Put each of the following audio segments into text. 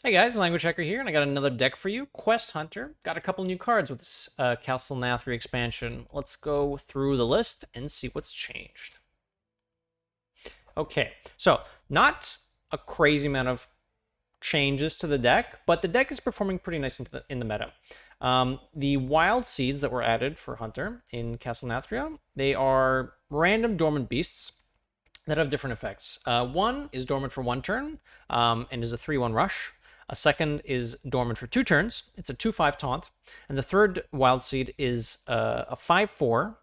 Hey guys, Languagehacker here, and I got another deck for you. Quest Hunter. Got a couple new cards with this Castle Nathria expansion. Let's go through the list and see what's changed. Okay, so not a crazy amount of changes to the deck, but the deck is performing pretty nice in the meta. The Wildseeds that were added for Hunter in Castle Nathria, they are random dormant beasts that have different effects. One is dormant for 1 turn and is a 3/1 rush. A second is dormant for 2 turns. It's a 2/5 taunt. And the third wild seed is a 5/4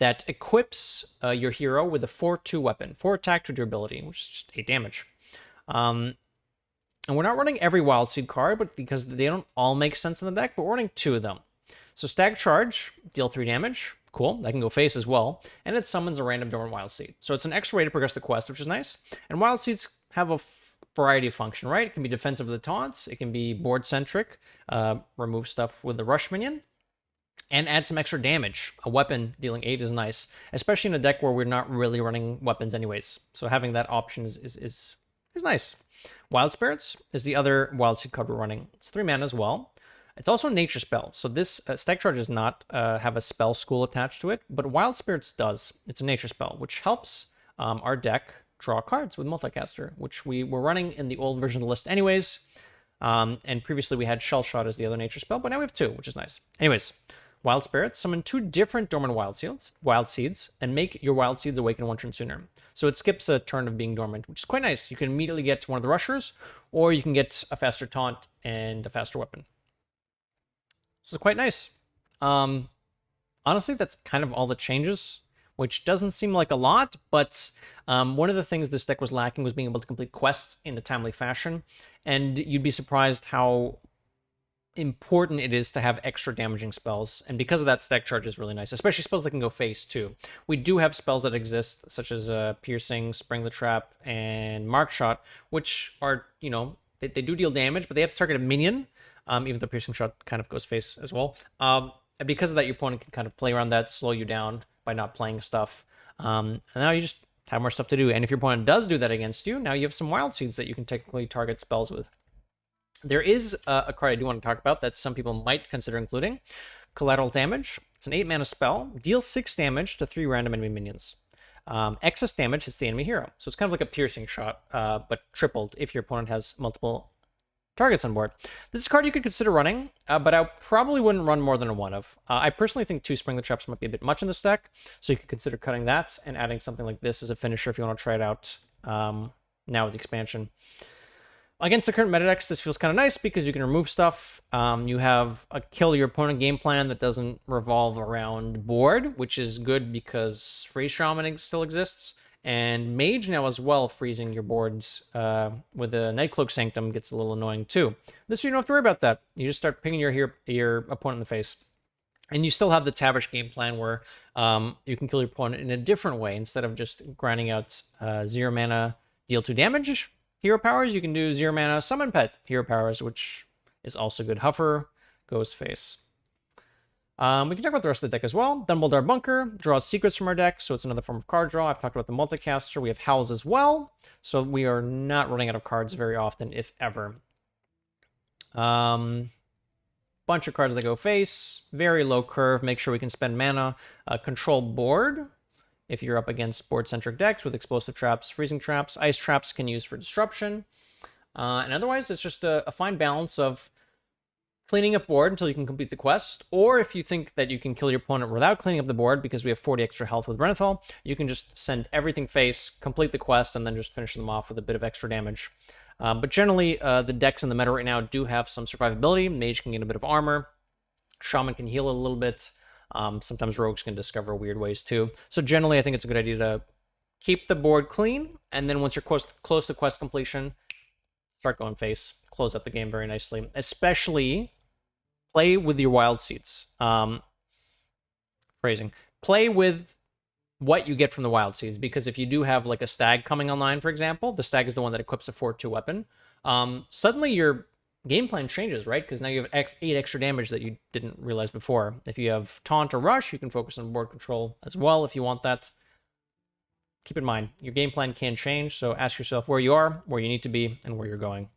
that equips your hero with a 4/2 weapon, 4 attack to durability, which is just 8 damage. And we're not running every wild seed card, but because they don't all make sense in the deck, but we're running 2 of them. So Stag Charge, deal 3 damage. Cool, that can go face as well. And it summons a random dormant wild seed. So it's an extra way to progress the quest, which is nice. And wild seeds have a variety of function, right? It can be defensive with the taunts. It can be board centric, remove stuff with the rush minion, and add some extra damage. A weapon dealing 8 is nice, especially in a deck where we're not really running weapons anyways. So having that option is nice. Wild Spirits is the other wild seed card we're running. It's 3 mana as well. It's also a nature spell. So this Stag Charge does not have a spell school attached to it, but Wild Spirits does. It's a nature spell, which helps our deck draw cards with Multicaster, which we were running in the old version of the list anyways. And previously we had Shell Shot as the other nature spell, but now we have 2, which is nice. Anyways, Wild Spirits, summon 2 different dormant wild seeds, and make your wild seeds awaken 1 turn sooner. So it skips a turn of being dormant, which is quite nice. You can immediately get to one of the rushers, or you can get a faster taunt and a faster weapon. So it's quite nice. Honestly, that's kind of all the changes, which doesn't seem like a lot, but one of the things this deck was lacking was being able to complete quests in a timely fashion, and you'd be surprised how important it is to have extra damaging spells, and because of that, Stag Charge is really nice, especially spells that can go face too. We do have spells that exist, such as Piercing, Spring the Trap, and Mark Shot, which are, they do deal damage, but they have to target a minion, even though Piercing Shot kind of goes face as well. And because of that, your opponent can kind of play around that, slow you down by not playing stuff. And now you just have more stuff to do. And if your opponent does do that against you, now you have some Wild Seeds that you can technically target spells with. There is a card I do want to talk about that some people might consider including. Collateral Damage. It's an 8 mana spell. Deal 6 damage to 3 random enemy minions. Excess damage hits the enemy hero. So it's kind of like a Piercing Shot, but tripled if your opponent has multiple targets on board. This is a card you could consider running, but I probably wouldn't run more than a 1 of. I personally think 2 Spring the Traps might be a bit much in this deck, so you could consider cutting that and adding something like this as a finisher if you want to try it out now with the expansion. Against the current meta decks, this feels kind of nice because you can remove stuff. You have a kill your opponent game plan that doesn't revolve around board, which is good because Freeze Shaman still exists. And Mage now as well, freezing your boards with a Nightcloak Sanctum gets a little annoying too. This you don't have to worry about that. You just start pinging your opponent in the face. And you still have the Tavish game plan where you can kill your opponent in a different way. Instead of just grinding out 0 mana, deal 2 damage hero powers, you can do 0 mana Summon Pet hero powers, which is also good. Huffer, Ghostface. We can talk about the rest of the deck as well. Dumbledore Bunker draws secrets from our deck, so it's another form of card draw. I've talked about the Multicaster. We have Howls as well, so we are not running out of cards very often, if ever. Bunch of cards that go face. Very low curve. Make sure we can spend mana. Control board. If you're up against board-centric decks with explosive traps, freezing traps, ice traps can use for disruption. And otherwise, it's just a fine balance of cleaning up board until you can complete the quest, or if you think that you can kill your opponent without cleaning up the board because we have 40 extra health with Renethal, you can just send everything face, complete the quest, and then just finish them off with a bit of extra damage. But generally, the decks in the meta right now do have some survivability. Mage can gain a bit of armor. Shaman can heal a little bit. Sometimes rogues can discover weird ways too. So generally, I think it's a good idea to keep the board clean, and then once you're close to quest completion, start going face. Close out the game very nicely. Especially play with your wild seeds. Phrasing. Play with what you get from the wild seeds, because if you do have like a stag coming online, for example, the stag is the one that equips a 4/2 weapon. Suddenly your game plan changes, right? Because now you have 8 extra damage that you didn't realize before. If you have taunt or rush, you can focus on board control as well if you want that. Keep in mind, your game plan can change, so ask yourself where you are, where you need to be, and where you're going.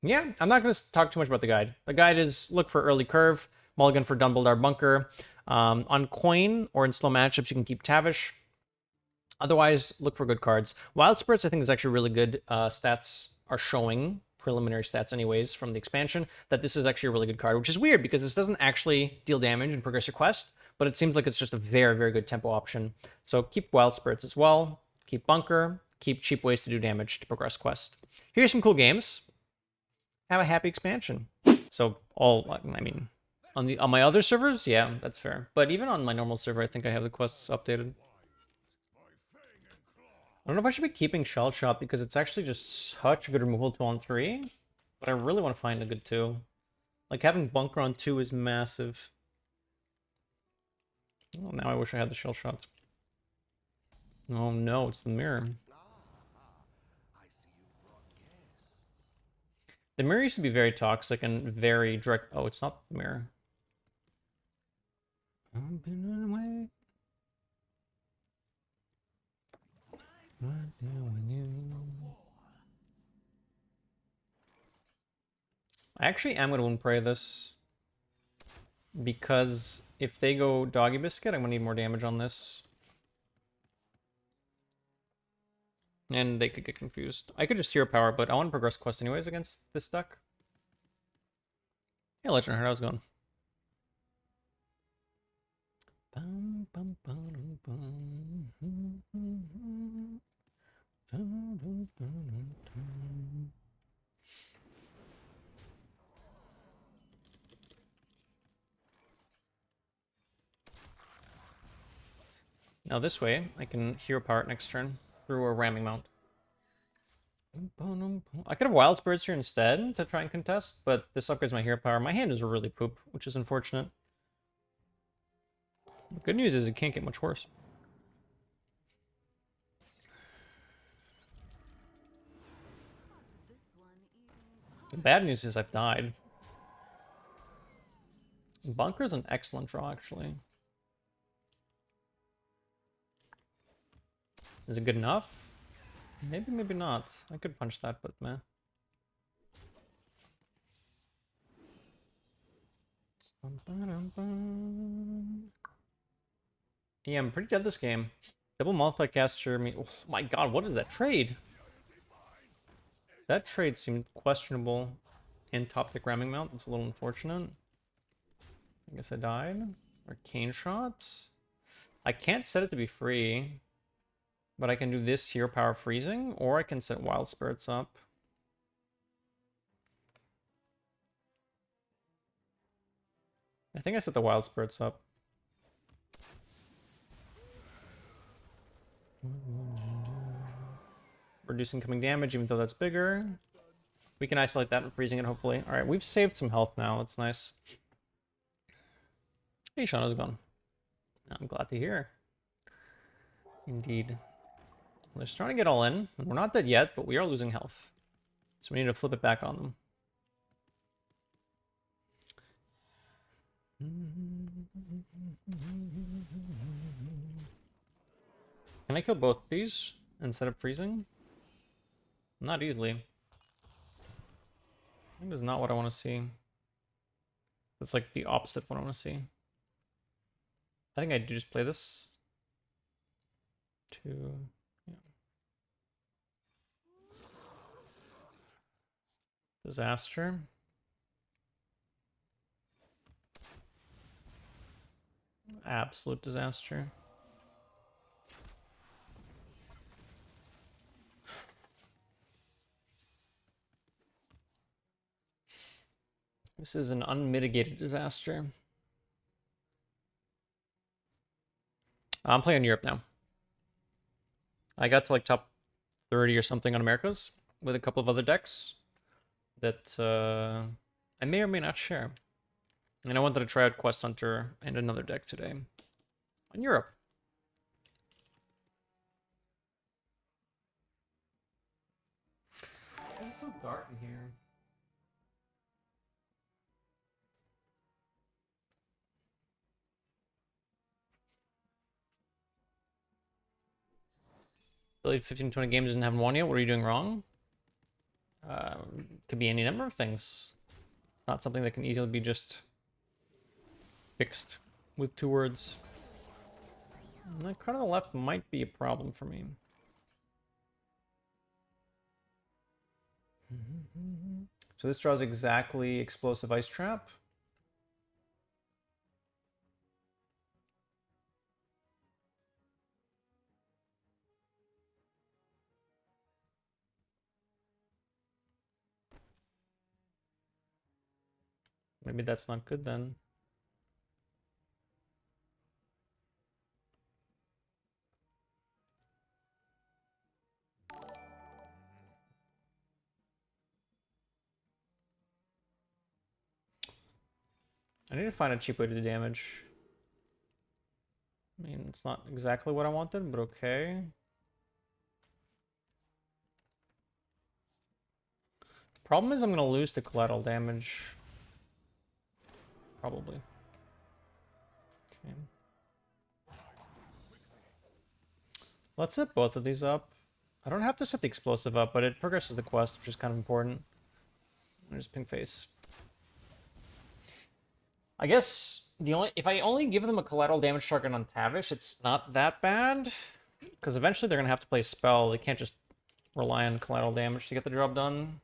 Yeah, I'm not going to talk too much about the guide. The guide is look for early curve, mulligan for Dumbledore Bunker. On coin or in slow matchups, you can keep Tavish. Otherwise, look for good cards. Wild Spirits, I think, is actually really good. Stats are showing, preliminary stats anyways, from the expansion, that this is actually a really good card, which is weird because this doesn't actually deal damage in Progress Your Quest, but it seems like it's just a very, very good tempo option. So keep Wild Spirits as well, keep Bunker, keep cheap ways to do damage to Progress Quest. Here's some cool games. Have a happy expansion. So I mean, on my other servers, yeah, that's fair. But even on my normal server, I think I have the quests updated. I don't know if I should be keeping Shell Shot because it's actually just such a good removal 2 on 3. But I really want to find a good 2. Like having Bunker on 2 is massive. Oh, now I wish I had the Shell Shots. Oh no, it's the mirror. The mirror used to be very toxic and very direct. Oh, it's not the mirror. I've been away. Right there with you. I actually am going to Wound Pray this. Because if they go Doggy Biscuit, I'm going to need more damage on this. And they could get confused. I could just Hero Power, but I want to Progress Quest anyways against this deck. Hey, Legend Heart, how's it going? Bum, bum, bum, bum. Now this way, I can Hero Power it next turn through a Ramming Mount. I could have Wild Spirits here instead to try and contest, but this upgrades my Hero Power. My hand is really poop, which is unfortunate. The good news is it can't get much worse. The bad news is I've died. Bunker's an excellent draw, actually. Is it good enough? Maybe, maybe not. I could punch that, but meh. Yeah, I'm pretty dead this game. Double multicaster me. Oh my god, what is that trade? That trade seemed questionable in top deck ramming mount. It's a little unfortunate. I guess I died. Arcane shots. I can't set it to be free. But I can do this Hero Power freezing, or I can set Wild Spirits up. I think I set the Wild Spirits up. Reduce incoming damage, even though that's bigger. We can isolate that and freezing it, hopefully. Alright, we've saved some health now. That's nice. Hey, Sean, how's it going? I'm glad to hear. Indeed. They're starting to get all in. We're not dead yet, but we are losing health. So we need to flip it back on them. Can I kill both these instead of freezing? Not easily. That is not what I want to see. That's like the opposite of what I want to see. I think I do just play this. Two. Yeah. Disaster. Absolute disaster. This is an unmitigated disaster. I'm playing Europe now. I got to like top 30 or something on Americas with a couple of other decks that I may or may not share. And I wanted to try out Quest Hunter and another deck today on Europe. It's so dark in here. Played 15, 20 games and haven't won yet. What are you doing wrong? Could be any number of things. It's not something that can easily be just fixed with 2 words. And that card on the left might be a problem for me. So this draws exactly Explosive Ice Trap. Maybe that's not good then. I need to find a cheap way to do damage. I mean, it's not exactly what I wanted, but okay. Problem is I'm gonna lose the collateral damage. Probably. Okay. Let's set both of these up. I don't have to set the explosive up, but it progresses the quest, which is kind of important. There's pink face. I guess if I only give them a collateral damage target on Tavish, it's not that bad. Because eventually they're gonna have to play a spell. They can't just rely on collateral damage to get the job done.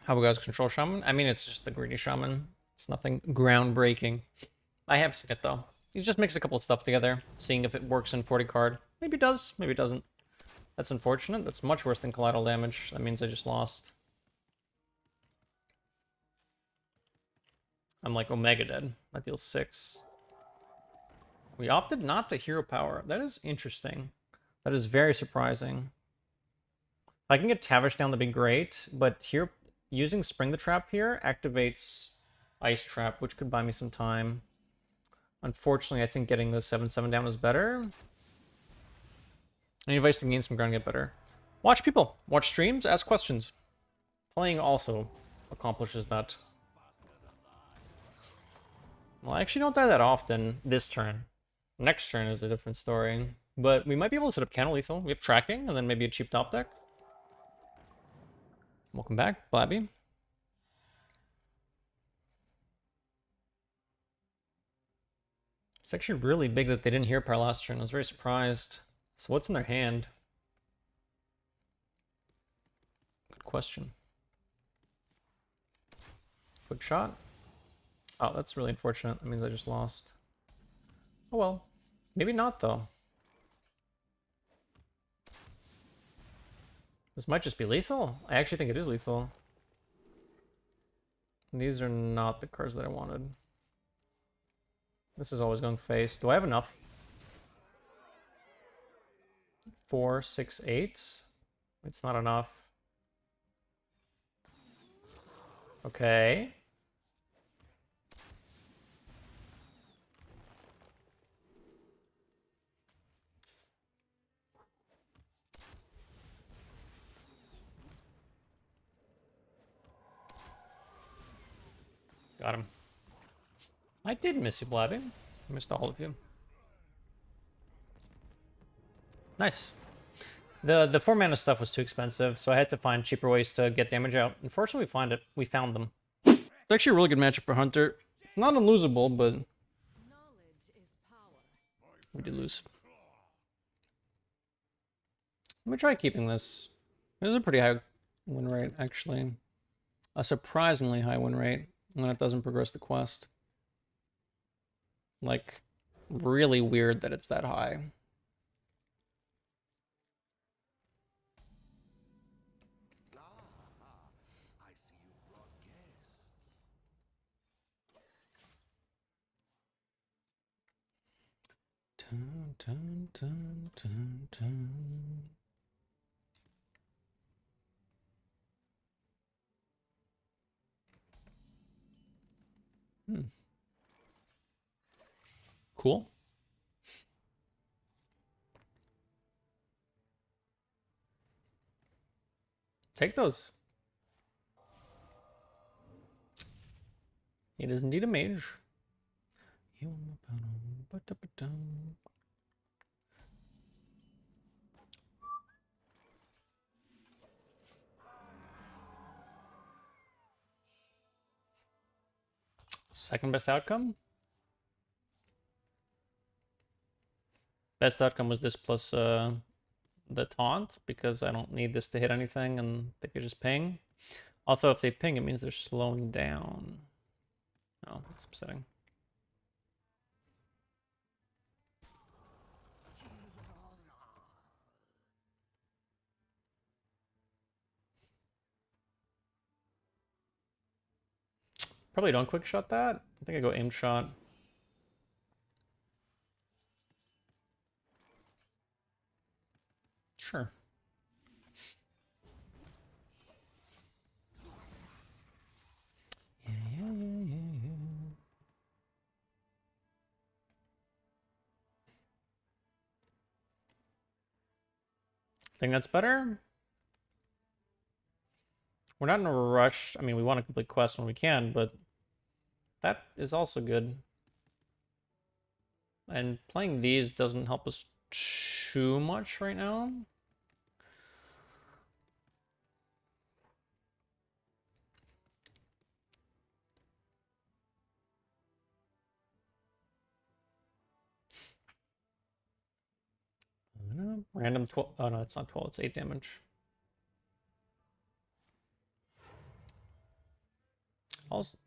How about guys control Shaman? I mean, it's just the greedy Shaman. It's nothing groundbreaking. I have seen it though. He just mix a couple of stuff together, seeing if it works in 40 card. Maybe it does, maybe it doesn't. That's unfortunate. That's much worse than collateral damage. That means I just lost. I'm like Omega dead. That deals 6. We opted not to hero power. That is interesting. That is very surprising. If I can get Tavish down, that'd be great. But here, using Spring the Trap here activates Ice Trap, which could buy me some time. Unfortunately, I think getting the 7/7 down is better. Any advice to gain some ground, get better? Watch people. Watch streams. Ask questions. Playing also accomplishes that. Well, I actually don't die that often this turn. Next turn is a different story. But we might be able to set up counter lethal. We have tracking, and then maybe a cheap top deck. Welcome back, Blabby. It's actually really big that they didn't hear power last turn. I was very surprised. So what's in their hand? Good question. Quick shot. Oh, that's really unfortunate. That means I just lost. Oh well. Maybe not, though. This might just be lethal. I actually think it is lethal. These are not the cards that I wanted. This is always going face. Do I have enough? 4, 6, 8. It's not enough. Okay. Got him. I did miss you, Blabby. I missed all of you. Nice. The 4 mana stuff was too expensive, so I had to find cheaper ways to get damage out. Unfortunately, we found them. It's actually a really good matchup for Hunter. It's not unlosable, but we did lose. Let me try keeping this. This is a pretty high win rate, actually. A surprisingly high win rate when it doesn't progress the quest. Like, really weird that it's that high. Dun, dun, dun, dun, dun. Cool. Take those. It is indeed a mage. Second best outcome? Best outcome was this plus the taunt, because I don't need this to hit anything and they could just ping. Although if they ping, it means they're slowing down. Oh, that's upsetting. Probably don't quick shot that. I think I go aim shot. Sure. Yeah. Think that's better? We're not in a rush. I mean, we want to complete quests when we can, but that is also good. And playing these doesn't help us too much right now. Random 12. Oh no, it's not 12. It's 8 damage. Also,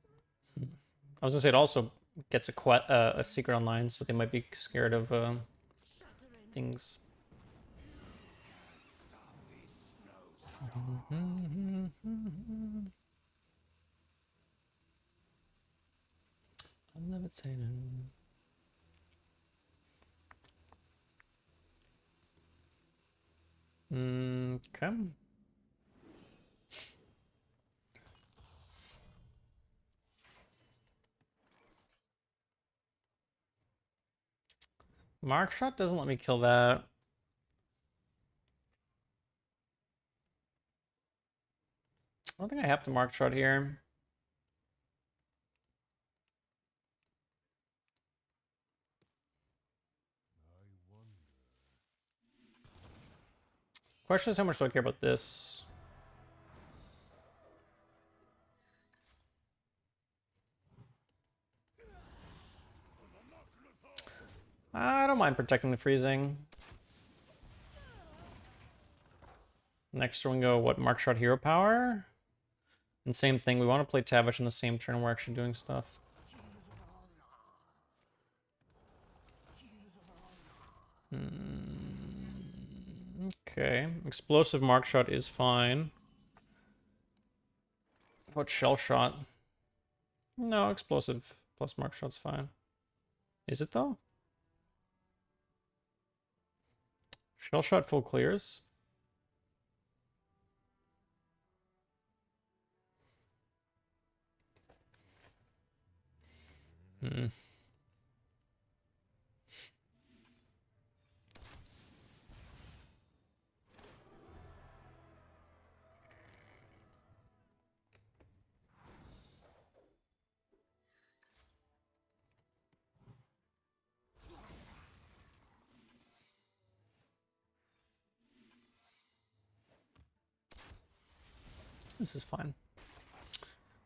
I was gonna say it also gets a secret online, so they might be scared of things. I'm levitating. Okay. Mark shot doesn't let me kill that. I don't think I have to mark shot here. Question is, how much do I care about this? I don't mind protecting the freezing. Next turn we go, what, mark shot hero power? And same thing, we want to play Tavish in the same turn we're actually doing stuff. Okay, explosive mark shot is fine. What shell shot? No, explosive plus mark shot's fine. Is it though? Shell shot full clears. This is fine.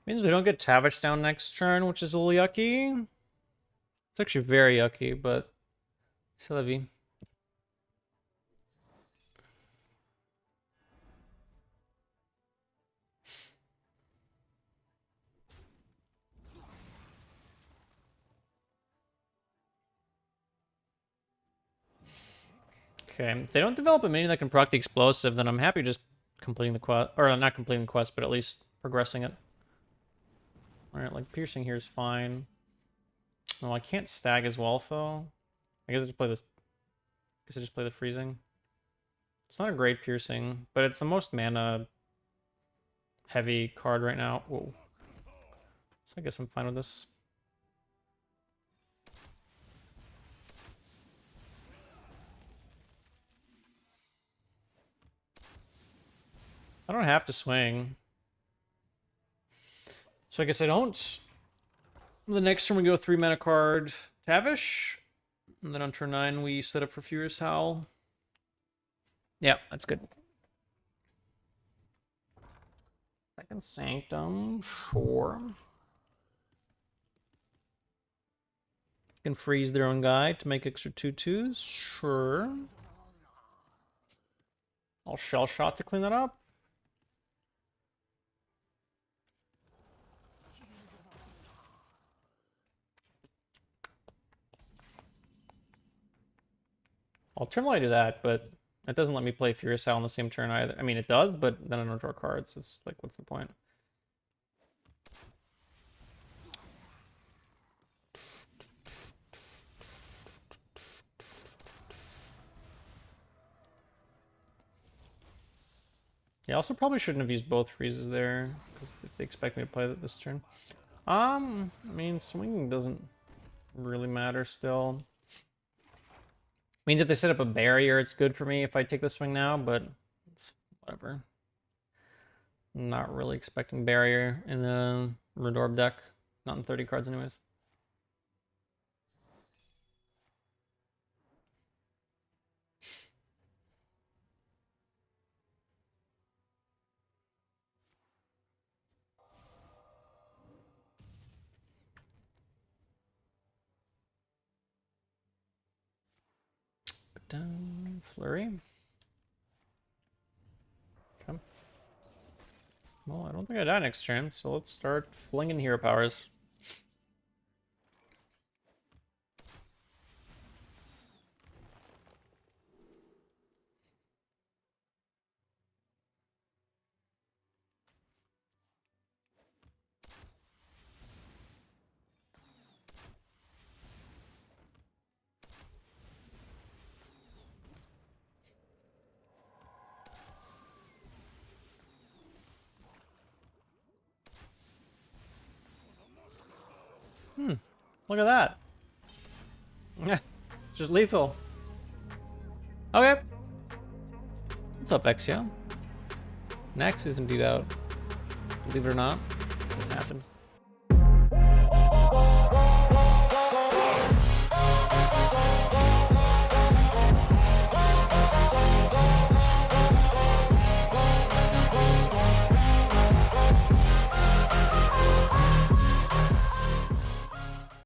Means we don't get Tavish down next turn, which is a little yucky. It's actually very yucky, but c'est la vie. Okay, if they don't develop a minion that can proc the explosive, then I'm happy just completing the quest, or not completing the quest, but at least progressing it. Alright, like piercing here is fine. Well, I can't stag as well though. I guess I just play this. I guess I just play the freezing. It's not a great piercing, but it's the most mana heavy card right now. Whoa. So I guess I'm fine with this. I don't have to swing. So I guess I don't. The next turn we go 3 mana card Tavish. And then on turn 9 we set up for Furious Howl. Yeah, that's good. Second Sanctum, sure. Can freeze their own guy to make extra 2/2s. Sure. I'll shell shot to clean that up. Alternatively, I do that, but it doesn't let me play Furious Howl on the same turn either. I mean, it does, but then I don't draw cards. It's like, what's the point? Yeah, also probably shouldn't have used both freezes there, because they expect me to play that this turn. I mean, swinging doesn't really matter still. Means if they set up a barrier, it's good for me if I take the swing now, but it's whatever. Not really expecting barrier in the Redorb deck. Not in 30 cards anyways. Flurry. Okay. Well, I don't think I die next turn, so let's start flinging hero powers. Look at that. Yeah, it's just lethal. Okay. What's up, Exia? Next is indeed out. Believe it or not, this happened.